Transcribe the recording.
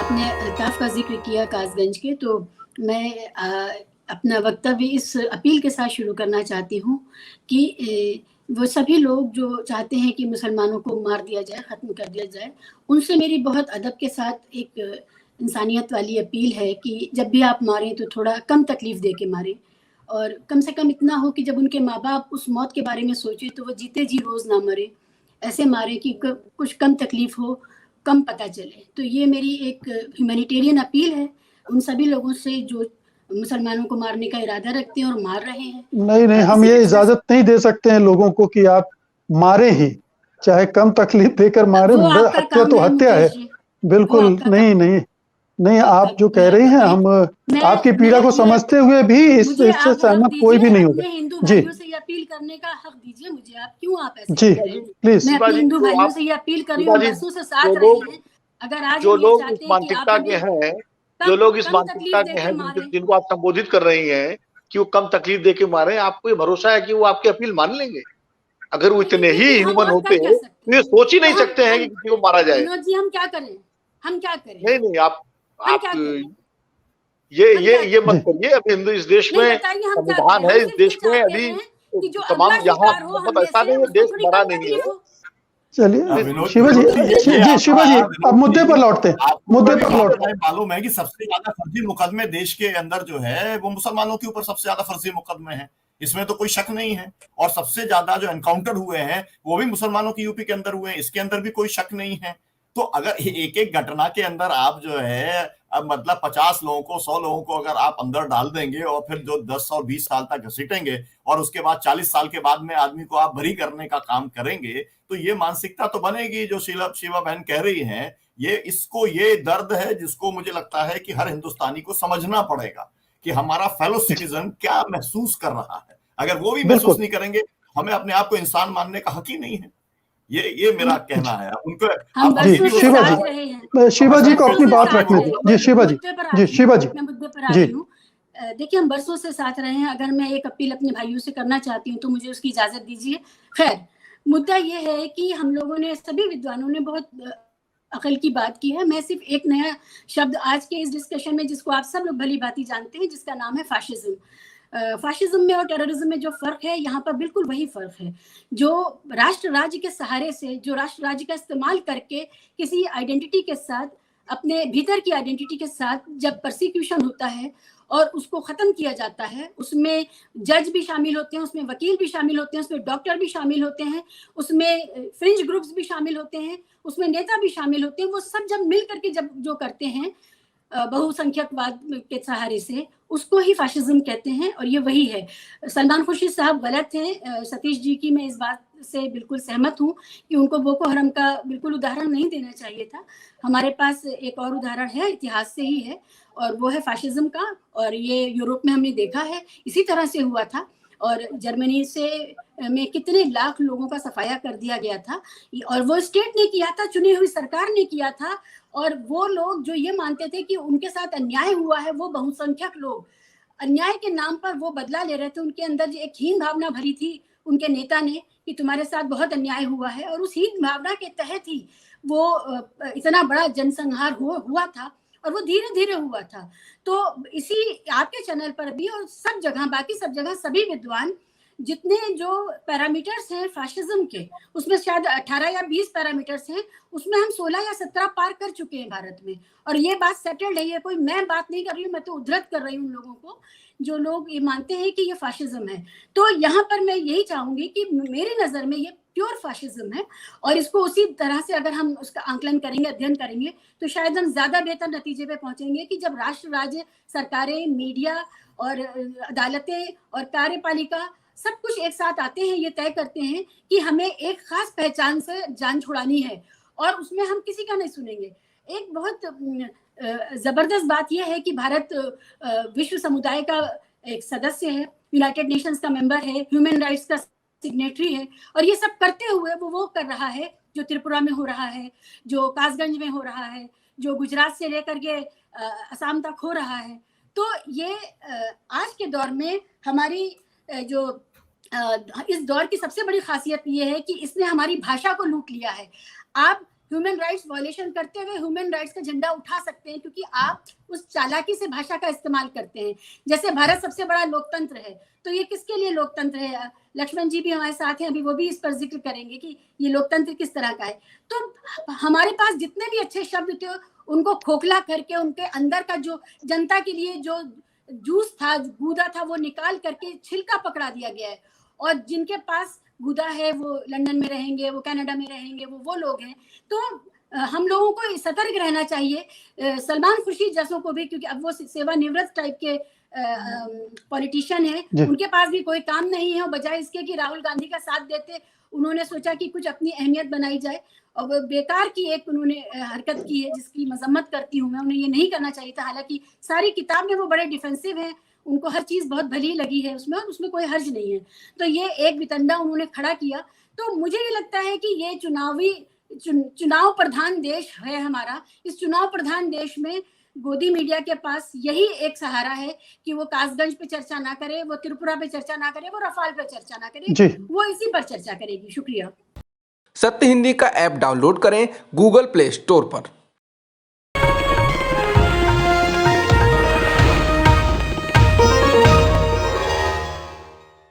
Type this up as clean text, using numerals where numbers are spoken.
आपने अल्ताफ का ज़िक्र किया कासगंज के, तो मैं अपना वक्तव्य इस अपील के साथ शुरू करना चाहती हूँ कि वो सभी लोग जो चाहते हैं कि मुसलमानों को मार दिया जाए, ख़त्म कर दिया जाए, उनसे मेरी बहुत अदब के साथ एक इंसानियत वाली अपील है कि जब भी आप मारें तो थोड़ा कम तकलीफ़ दे के मारें, और कम से कम इतना हो कि जब उनके माँ-बाप उस मौत के बारे में सोचें तो वो जीते जी रोज़ ना मरें। ऐसे मारें कि कुछ कम तकलीफ़ हो, कम पता चले। तो ये मेरी एक ह्यूमैनिटेरियन अपील है उन सभी लोगों से जो मुसलमानों को मारने का इरादा रखते हैं और मार रहे हैं। नहीं नहीं, हम इसी ये के साथ इजाजत नहीं दे सकते हैं लोगों को कि आप मारे ही, चाहे कम तकलीफ देकर मारे। वो आपका हत्या काम तो है हत्या है। मुकेश जी, वो बिल्कुल आपका नहीं काम नहीं नहीं, आपका आप जो मैं कह रही आपका हैं, भाई हम आपकी पीड़ा को मैं समझते हुए भी मुझे इससे आप हक सहमत कोई भी दीजिए, नहीं होगा। अपने हिंदू जी भाइयों से ये अपील करने का हक दीजिए मुझे। आप क्यों आप ऐसे जी, कर रहे हैं? प्लीज। मैं शिवा अपने जी, हिंदू जो भाइयों आप से ये अपील कर रही हूँ, शिवा हम जी, बरसों से साथ जो रहे लोग हैं। अगर आज जो हम ये लोग इस चाहते हैं कि आप मानसिकता के हमें हैं, जो कम लोग इस कम मानसिकता तकलीफ के देके हैं, मारें। जिनको आप संबोधित कर रही हैं कि वो कम तकलीफ दे के मारे, आपको ये भरोसा है कि वो आपकी अपील मान लेंगे? अगर वो नहीं इतने ही लेकिन हम ह्यूमन और होते कर क्या सकते तो ये हैं? सोच ही तो नहीं सकते हैं कि किसी को मारा जाए। विनोद जी हम क्या करें? हम क्या करें? नहीं नहीं, हम आप क्या करें? ये हम ये क्या ये करें? जी मत करिए। अभी हिंदू इस देश नहीं में बताइए हम क्या करें? संविधान है, हम इस सिर्फ ये देश में चाहते अभी हैं कि जो अगला तमाम, यहाँ शिकार हो बहुत हम में ऐसा से नहीं है, उसको देश थोड़ी बड़ा कम नहीं तकलीफ है। हो। चलिए विनोद शिवा जी, जी, जी शिवा जी, आपका अब मुद्दे पर लौटते हैं। आपको मुद्दे बड़ी पर बात लौटते हैं। मालूम है कि सबसे ज्यादा फर्जी मुकदमे देश के अंदर जो है वो मुसलमानों के ऊपर सबसे ज्यादा फर्जी मुकदमे हैं। इसमें तो कोई शक नहीं है। और सबसे ज्यादा जो एनकाउंटर हुए हैं वो भी मुसलमानों की यूपी के अंदर हुए हैं, इसके अंदर भी कोई शक नहीं है। तो अगर एक एक घटना के अंदर आप जो है अब मतलब 50 लोगों को 100 लोगों को अगर आप अंदर डाल देंगे और फिर जो 10 और 20 साल तक घसीटेंगे और उसके बाद 40 साल के बाद में आदमी को आप भरी करने का काम करेंगे, तो ये मानसिकता तो बनेगी जो शिवा बहन कह रही हैं। ये दर्द है जिसको मुझे लगता है कि हर हिंदुस्तानी को समझना पड़ेगा कि हमारा फेलो सिटीजन क्या महसूस कर रहा है। अगर वो भी महसूस बिल्कुल नहीं करेंगे, हमें अपने आप को इंसान मानने का हक ही नहीं है। ये मेरा कहना है। उनको हम आप जी बरसों वीडियो से शिवा साथ जी, चलाएं, रहे हैं। शिवा जी हम को फेसबुक अपनी बरसों से बात पे साथ रखने रहे वो दीजिए। हैं। जी शिवा जी, मुद्दे पर जी आती हूँ, शिवा जी, मैं मुद्दे पर जी आती हूँ। देखिए हम बरसों से साथ रहे हैं। अगर मैं एक अपील अपने भाइयों से करना चाहती हूँ तो मुझे उसकी इजाजत दीजिए। खैर, मुद्दा ये है कि हम लोगों ने, सभी विद्वानों ने बहुत अकल की बात की है। मैं सिर्फ एक नया शब्द आज के इस डिस्कशन में, जिसको आप सब लोग भली भांति जानते हैं, जिसका नाम है फाशिज्म। फाशिज्म में और टेररिज्म में जो फर्क है, यहाँ पर बिल्कुल वही फर्क है। जो राष्ट्र राज्य के सहारे से, जो राष्ट्र राज्य का इस्तेमाल करके किसी आइडेंटिटी के साथ, अपने भीतर की आइडेंटिटी के साथ जब परसिक्यूशन होता है और उसको खत्म किया जाता है, उसमें जज भी शामिल होते हैं, उसमें वकील भी शामिल होते हैं, उसमें डॉक्टर भी शामिल होते हैं, उसमें फ्रिंज ग्रुप्स भी शामिल होते हैं, उसमें नेता भी शामिल होते हैं। वो सब जब मिल करके जब जो करते हैं बहुसंख्यकवाद के सहारे से, उसको ही फाशिज्म कहते हैं। और ये वही है। सलमान खुर्शीद साहब गलत हैं। सतीश जी की मैं इस बात से बिल्कुल सहमत हूँ कि उनको बोको हरम का बिल्कुल उदाहरण नहीं देना चाहिए था। हमारे पास एक और उदाहरण है, इतिहास से ही है, और वो है फाशिज्म का। और ये यूरोप में हमने देखा है, इसी तरह से हुआ था। और जर्मनी से में कितने लाख लोगों का सफाया कर दिया गया था, और वो स्टेट ने किया था, चुनी हुई सरकार ने किया था। और वो लोग जो ये मानते थे कि उनके साथ अन्याय हुआ है, वो बहुसंख्यक लोग अन्याय के नाम पर वो बदला ले रहे थे। उनके अंदर एक हीन भावना भरी थी उनके नेता ने कि तुम्हारे साथ बहुत अन्याय हुआ है, और उस हीन भावना के तहत ही वो इतना बड़ा जनसंहार हुआ था, और वो धीरे धीरे हुआ था। तो इसी आपके चैनल पर भी और सब जगह, बाकी सब जगह, सभी विद्वान जितने जो पैरामीटर्स हैं फाशिज्म के, उसमें शायद 18 या 20 पैरामीटर्स हैं, उसमें हम 16 या 17 पार कर चुके हैं भारत में। और ये बात सेटल्ड है, ये कोई मैं बात नहीं कर रही हूँ, मैं तो उद्धृत कर रही हूँ उन लोगों को जो लोग ये मानते हैं कि ये फाशिज्म है। तो यहाँ पर मैं यही चाहूंगी कि मेरी नजर में ये प्योर फाशिज्म है, और इसको उसी तरह से अगर हम उसका आंकलन करेंगे, अध्ययन करेंगे, तो शायद हम ज्यादा बेहतर नतीजे पे पहुंचेंगे कि जब राष्ट्र, राज्य, सरकारें, मीडिया और अदालतें और कार्यपालिका सब कुछ एक साथ आते हैं, ये तय करते हैं कि हमें एक खास पहचान से जान छुड़ानी है, और उसमें हम किसी का नहीं सुनेंगे। एक बहुत जबरदस्त बात यह है कि भारत विश्व समुदाय का एक सदस्य है, यूनाइटेड नेशंस का मेंबर है, ह्यूमन राइट्स का सिग्नेटरी है, और ये सब करते हुए वो कर रहा है जो त्रिपुरा में हो रहा है, जो कासगंज में हो रहा है, जो गुजरात से लेकर के असम तक हो रहा है। तो ये आज के दौर में हमारी जो इस दौर की सबसे बड़ी खासियत ये है कि इसने हमारी भाषा को लूट लिया है। आप ह्यूमन राइट्स वायलेशन करते हुए ह्यूमन राइट्स का झंडा उठा सकते हैं, क्योंकि आप उस चालाकी से भाषा का इस्तेमाल करते हैं। जैसे भारत सबसे बड़ा लोकतंत्र है, तो ये किसके लिए लोकतंत्र है? लक्ष्मण जी भी हमारे साथ हैं, अभी वो भी इस पर जिक्र करेंगे कि ये लोकतंत्र किस तरह का है। तो हमारे पास जितने भी अच्छे शब्द थे उनको खोखला करके उनके अंदर का जो जनता के लिए जो जूस था, गूदा था, वो निकाल करके छिलका पकड़ा दिया गया है। और जिनके पास गूदा है वो लंदन में रहेंगे, वो कनाडा में रहेंगे, वो लोग हैं। तो हम लोगों को सतर्क रहना चाहिए। सलमान खुर्शीद जैसों को भी, क्योंकि अब वो सेवानिवृत्त टाइप के पॉलिटिशियन है, उनके पास भी कोई काम नहीं है। बजाय इसके कि राहुल गांधी का साथ देते, उन्होंने सोचा कि कुछ अपनी अहमियत बनाई जाए, और वो बेकार की एक उन्होंने हरकत की है जिसकी मजम्मत करती हूँ मैं। उन्हें ये नहीं करना चाहिए था। हालांकि सारी किताब में वो बड़े डिफेंसिव हैं, उनको हर चीज बहुत भली लगी है उसमें, और उसमें कोई हर्ज नहीं है। तो ये एक वितंडा उन्होंने खड़ा किया। तो मुझे ये लगता है कि ये चुनाव प्रधान देश है हमारा। इस चुनाव प्रधान देश में गोदी मीडिया के पास यही एक सहारा है कि वो कासगंज पे चर्चा ना करे, वो त्रिपुरा पे चर्चा ना करे, वो रफाल पे चर्चा ना करे, वो इसी पर चर्चा करेगी। शुक्रिया। सत्य हिंदी का ऐप डाउनलोड करें गूगल प्ले स्टोर पर।